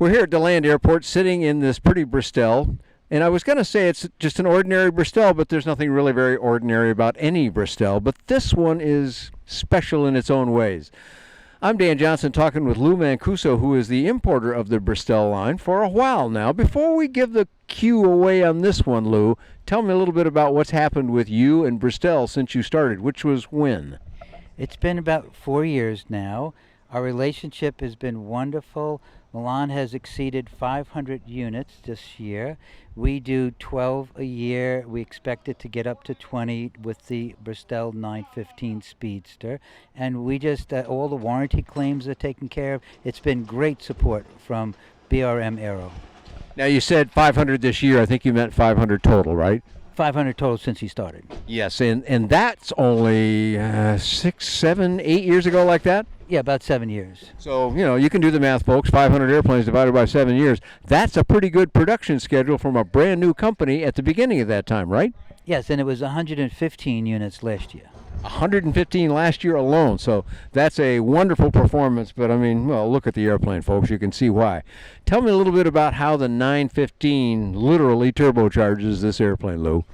We're here at DeLand Airport sitting in this pretty Bristell. And I was going to say it's just an ordinary Bristell, but there's nothing really very ordinary about any Bristell. But this one is special in its own ways. I'm Dan Johnson talking with Lou Mancuso, who is the importer of the Bristell line for a while now. Before we give the cue away on this one, Lou, tell me a little bit about what's happened with you and Bristell since you started, which was when? It's been about 4 years now. Our relationship has been wonderful. Milan has exceeded 500 units this year. We do 12 a year. We expect it to get up to 20 with the Bristell 915 Speedster. And we just, all the warranty claims are taken care of. It's been great support from BRM Aero. Now you said 500 this year. I think you meant 500 total, right? 500 total since he started. Yes, and that's only 6, 7, 8 years ago like that? Yeah, about 7 years. So, you can do the math, folks. 500 airplanes divided by 7 years. That's a pretty good production schedule from a brand new company at the beginning of that time, right? Yes, and it was 115 units last year. 115 last year alone. So that's a wonderful performance. But, look at the airplane, folks. You can see why. Tell me a little bit about how the 915 literally turbocharges this airplane, Lou.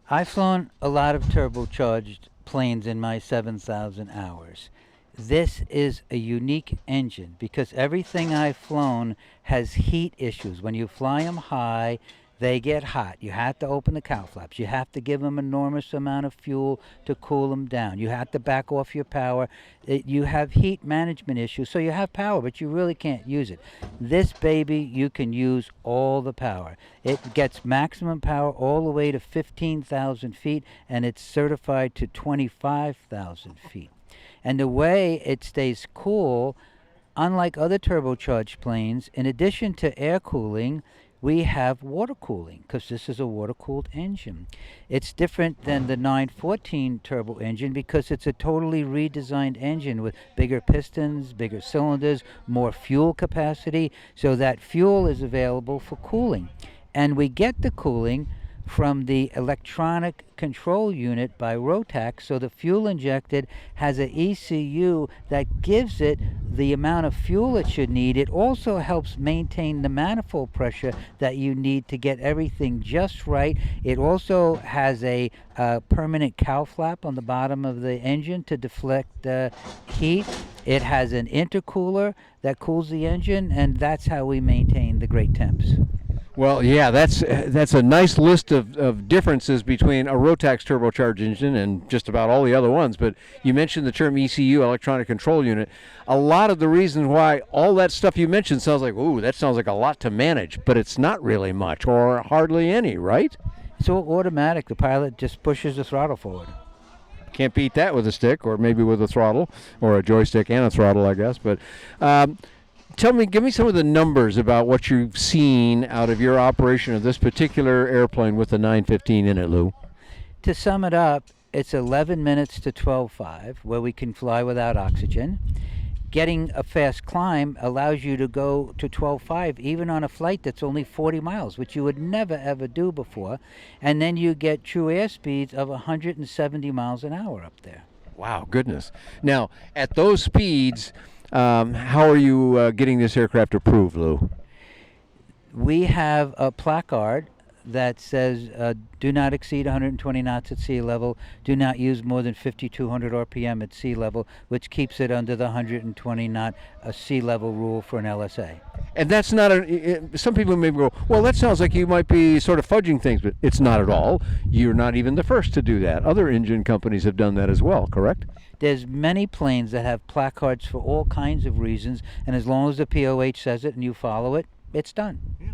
I've flown a lot of turbocharged planes in my 7,000 hours. This is a unique engine because everything I've flown has heat issues. When you fly them high, they get hot. You have to open the cowl flaps. You have to give them enormous amount of fuel to cool them down. You have to back off your power. You have heat management issues. So you have power, but you really can't use it. This baby, you can use all the power. It gets maximum power all the way to 15,000 feet, and it's certified to 25,000 feet. And the way it stays cool, unlike other turbocharged planes, in addition to air cooling, we have water cooling because this is a water-cooled engine. It's different than the 914 turbo engine because it's a totally redesigned engine with bigger pistons, bigger cylinders, more fuel capacity, so that fuel is available for cooling. And we get the cooling from the electronic control unit by Rotax, so the fuel injected has an ECU that gives it the amount of fuel it should need. It also helps maintain the manifold pressure that you need to get everything just right. It also has a permanent cowl flap on the bottom of the engine to deflect heat. It has an intercooler that cools the engine, and that's how we maintain the great temps. Well, yeah, that's a nice list of differences between a Rotax turbocharged engine and just about all the other ones. But you mentioned the term ECU, electronic control unit. A lot of the reasons why all that stuff you mentioned sounds like, ooh, that sounds like a lot to manage, but it's not really much or hardly any, right? It's all automatic. The pilot just pushes the throttle forward. Can't beat that with a stick or maybe with a throttle or a joystick and a throttle, I guess. But give me some of the numbers about what you've seen out of your operation of this particular airplane with the 915 in it, Lou. To sum it up, it's 11 minutes to 12.5, where we can fly without oxygen. Getting a fast climb allows you to go to 12.5 even on a flight that's only 40 miles, which you would never ever do before. And then you get true air speeds of 170 miles an hour up there. Wow, goodness. Now, at those speeds, how are you getting this aircraft approved, Lou? We have a placard that says do not exceed 120 knots at sea level, do not use more than 5,200 RPM at sea level, which keeps it under the 120 knot sea level rule for an LSA. And that's not some people may go, well, that sounds like you might be sort of fudging things, but it's not at all. You're not even the first to do that. Other engine companies have done that as well, correct? There's many planes that have placards for all kinds of reasons, and as long as the POH says it and you follow it, it's done. Yeah.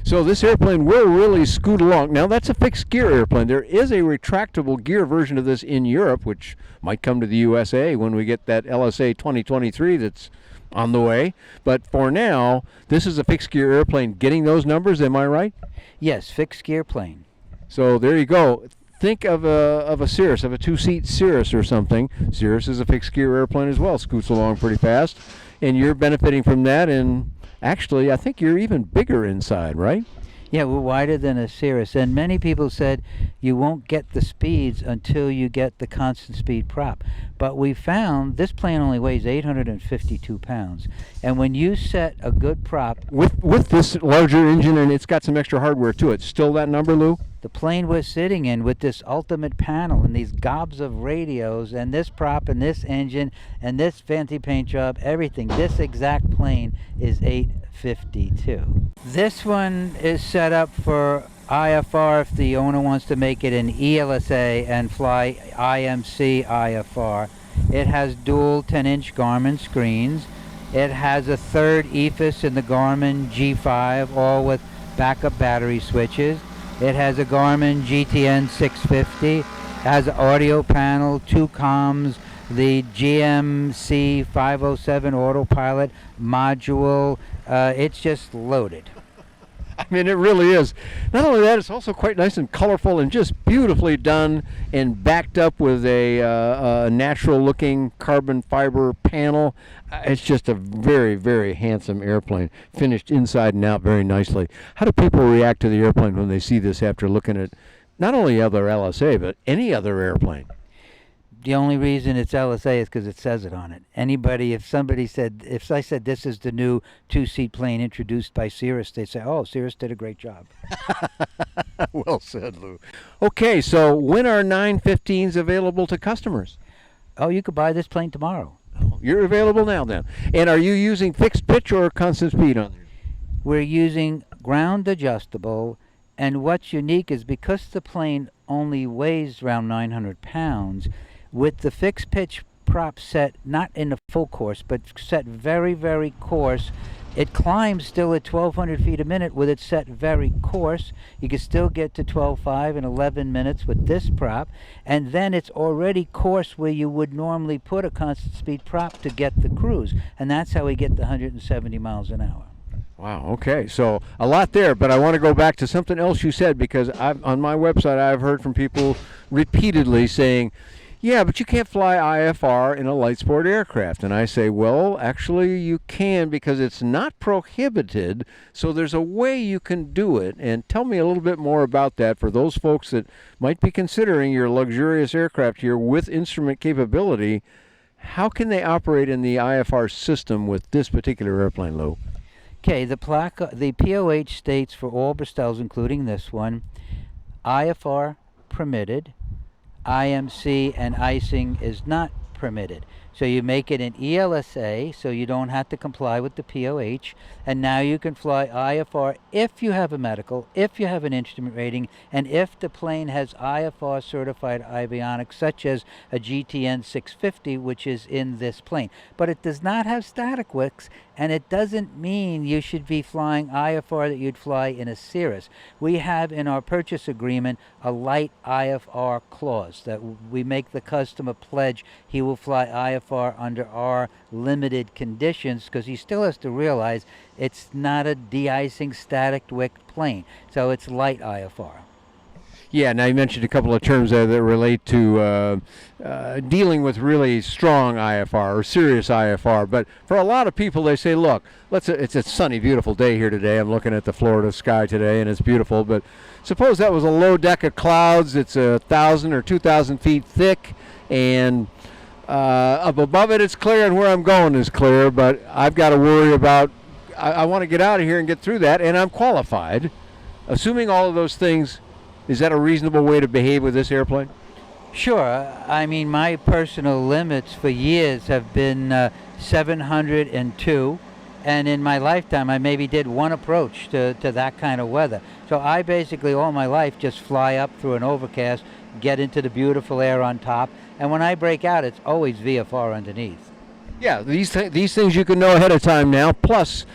So this airplane will really scoot along. Now, that's a fixed gear airplane. There is a retractable gear version of this in Europe, which might come to the USA when we get that LSA 2023 that's on the way. But for now, this is a fixed gear airplane. Getting those numbers, am I right? Yes, fixed gear plane. So there you go. Think of a Cirrus, of a two-seat Cirrus or something. Cirrus is a fixed gear airplane as well, scoots along pretty fast. And you're benefiting from that, and actually, I think you're even bigger inside, right? Yeah, we're wider than a Cirrus, and many people said you won't get the speeds until you get the constant speed prop. But we found this plane only weighs 852 pounds. And when you set a good prop, With this larger engine, and it's got some extra hardware to it, still that number, Lou? the plane we're sitting in with this ultimate panel and these gobs of radios and this prop and this engine and this fancy paint job, everything, this exact plane is 852. This one is set up for IFR if the owner wants to make it an ELSA and fly IMC IFR. It has dual 10-inch Garmin screens. It has a third EFIS in the Garmin G5, all with backup battery switches. It has a Garmin GTN 650. It has an audio panel, 2 comms, the GMC 507 autopilot module. It's just loaded. I mean, it really is. Not only that, it's also quite nice and colorful and just beautifully done and backed up with a natural-looking carbon fiber panel. It's just a very, very handsome airplane, finished inside and out very nicely. How do people react to the airplane when they see this after looking at not only other LSA, but any other airplane? The only reason it's LSA is because it says it on it. If I said this is the new 2-seat plane introduced by Cirrus, they'd say, oh, Cirrus did a great job. Well said, Lou. Okay, so when are 915s available to customers? Oh, you could buy this plane tomorrow. You're available now then. And are you using fixed pitch or constant speed on there? We're using ground adjustable, and what's unique is because the plane only weighs around 900 pounds, with the fixed pitch prop set not in the full course, but set very, very coarse, it climbs still at 1,200 feet a minute with it set very coarse. You can still get to 12.5 in 11 minutes with this prop, and then it's already coarse where you would normally put a constant speed prop to get the cruise, and that's how we get the 170 miles an hour. Wow, okay, so a lot there, but I want to go back to something else you said, because on my website I've heard from people repeatedly saying, yeah, but you can't fly IFR in a light sport aircraft. And I say, well, actually you can, because it's not prohibited, so there's a way you can do it. And tell me a little bit more about that for those folks that might be considering your luxurious aircraft here with instrument capability. How can they operate in the IFR system with this particular airplane, Lou? Okay, the POH states for all Bristells, including this one, IFR permitted, IMC and icing is not permitted. So you make it an ELSA, so you don't have to comply with the POH, and now you can fly IFR if you have a medical, if you have an instrument rating, and if the plane has IFR certified avionics, such as a GTN 650, which is in this plane. But it does not have static wicks, and it doesn't mean you should be flying IFR that you'd fly in a Cirrus. We have in our purchase agreement a light IFR clause that we make the customer pledge he will fly IFR under our limited conditions, because he still has to realize it's not a de-icing static wick plane, so it's light IFR. Yeah, now you mentioned a couple of terms there that relate to dealing with really strong IFR or serious IFR. But for a lot of people, they say, look, it's a sunny, beautiful day here today. I'm looking at the Florida sky today, and it's beautiful. But suppose that was a low deck of clouds. It's 1,000 or 2,000 feet thick, and up above it, it's clear, and where I'm going is clear. But I've got to worry about, I want to get out of here and get through that, and I'm qualified. Assuming all of those things, is that a reasonable way to behave with this airplane? Sure. I mean, my personal limits for years have been 702, and in my lifetime I maybe did one approach to that kind of weather. So I basically all my life just fly up through an overcast, get into the beautiful air on top, and when I break out, it's always VFR underneath. Yeah, these things you can know ahead of time now. Plus,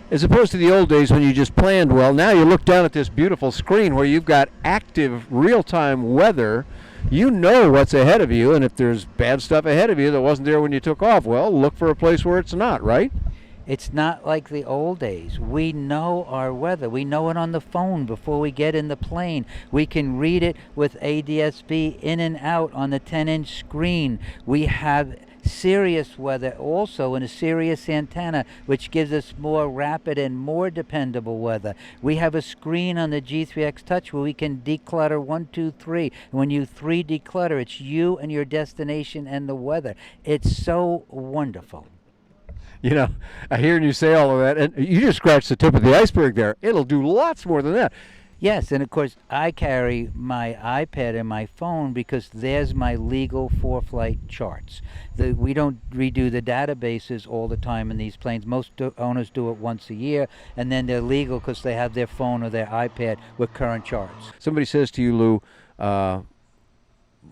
as opposed to the old days when you just planned well, now you look down at this beautiful screen where you've got active real-time weather. You know what's ahead of you, and if there's bad stuff ahead of you that wasn't there when you took off, well, look for a place where it's not, right? It's not like the old days. We know our weather. We know it on the phone before we get in the plane. We can read it with ADS-B in and out on the 10-inch screen. We have serious weather also, and a serious antenna, which gives us more rapid and more dependable weather. We have a screen on the G3X Touch where we can declutter 1, 2, 3. And when you 3 declutter, it's you and your destination and the weather. It's so wonderful. You know, I hear you say all of that, and you just scratched the tip of the iceberg there. It'll do lots more than that. Yes, and of course I carry my iPad and my phone because there's my legal for-flight charts. We don't redo the databases all the time in these planes. Most owners do it once a year, and then they're legal because they have their phone or their iPad with current charts. Somebody says to you, Lou,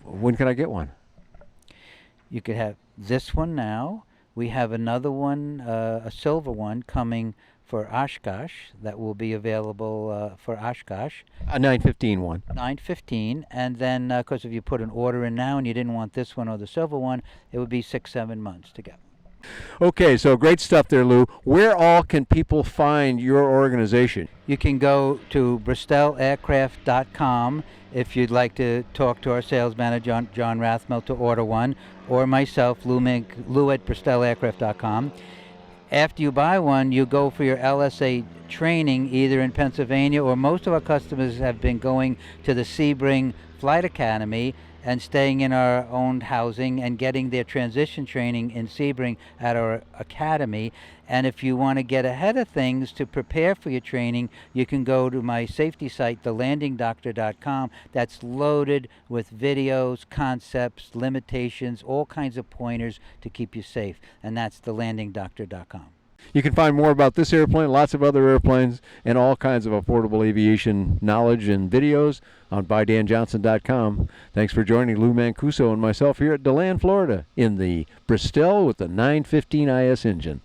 when can I get one? You could have this one now. We have another one, a silver one, coming for Oshkosh that will be available for Oshkosh. A 915 one. 915, and then of course if you put an order in now and you didn't want this one or the silver one, it would be 6-7 months to get. Okay, so great stuff there, Lou. Where all can people find your organization? You can go to BristellAircraft.com if you'd like to talk to our sales manager, John Rathmel, to order one, or myself, Lou at BristellAircraft.com. After you buy one, you go for your LSA training either in Pennsylvania, or most of our customers have been going to the Sebring Flight Academy and staying in our own housing and getting their transition training in Sebring at our academy. And if you want to get ahead of things to prepare for your training, you can go to my safety site, thelandingdoctor.com. That's loaded with videos, concepts, limitations, all kinds of pointers to keep you safe. And that's thelandingdoctor.com. You can find more about this airplane, lots of other airplanes, and all kinds of affordable aviation knowledge and videos on ByDanJohnson.com. Thanks for joining Lou Mancuso and myself here at DeLand, Florida, in the Bristell with the 915 IS engine.